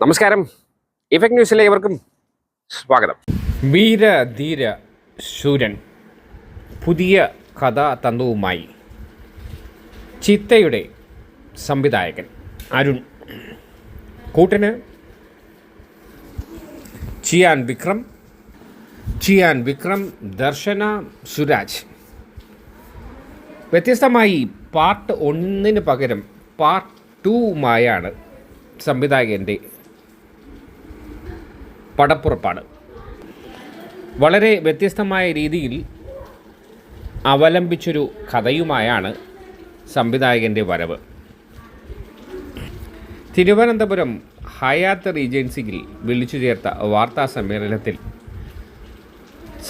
നമസ്കാരം. ഇഫക്ട് ന്യൂസിലെ ഏവർക്കും സ്വാഗതം. വീര ധീര ശൂരൻ പുതിയ കഥാതന്തുവുമായി ചിത്തയുടെ സംവിധായകൻ അരുൺ, കൂട്ടിന് ചിയാൻ വിക്രം, ദർശന, സുരാജ്. വ്യത്യസ്തമായി പാർട്ട് 1 പകരം പാർട്ട് 2 സംവിധായകൻ്റെ പടപ്പുറപ്പാട്. വളരെ വ്യത്യസ്തമായ രീതിയിൽ അവലംബിച്ചൊരു കഥയുമായാണ് സംവിധായകൻ്റെ വരവ്. തിരുവനന്തപുരം ഹയാത്ത് റീജൻസിയിൽ വിളിച്ചു ചേർത്ത വാർത്താ സമ്മേളനത്തിൽ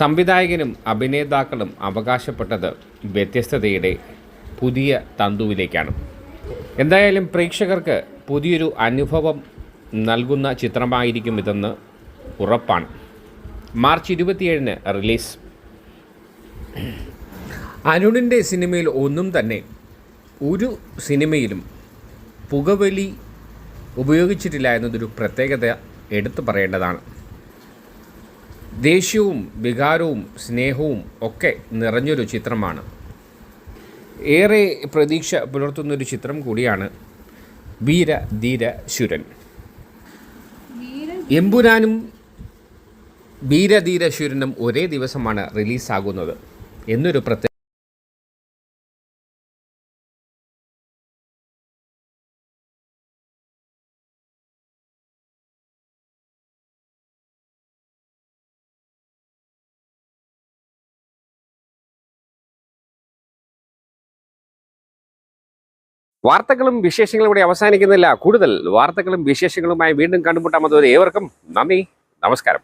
സംവിധായകനും അഭിനേതാക്കളും അവകാശപ്പെട്ടത് വ്യത്യസ്തതയുടെ പുതിയ തന്തുവിലേക്കാണ്. എന്തായാലും പ്രേക്ഷകർക്ക് പുതിയൊരു അനുഭവം നൽകുന്ന ചിത്രമായിരിക്കും ഇതെന്ന് ഉറപ്പാണ്. March 27 release. അരുണിൻ്റെ സിനിമയിൽ ഒന്നും തന്നെ ഒരു സിനിമയിലും പുകവലി ഉപയോഗിച്ചിട്ടില്ല എന്നതൊരു പ്രത്യേകത എടുത്തു പറയേണ്ടതാണ്. ദേഷ്യവും വികാരവും സ്നേഹവും ഒക്കെ നിറഞ്ഞൊരു ചിത്രമാണ്. ഏറെ പ്രതീക്ഷ പുലർത്തുന്നൊരു ചിത്രം കൂടിയാണ് വീര ധീര ശൂരൻ. എമ്പുരാനും വീരധീര ശൂരനും ഒരേ ദിവസമാണ് റിലീസാകുന്നത് എന്നൊരു പ്രത്യേക വാർത്തകളും വിശേഷങ്ങളും ഇവിടെ അവസാനിക്കുന്നില്ല. കൂടുതൽ വാർത്തകളും വിശേഷങ്ങളുമായി വീണ്ടും കണ്ടുമുട്ടാം. അതുവരെ ഏവർക്കും നന്ദി, നമസ്കാരം.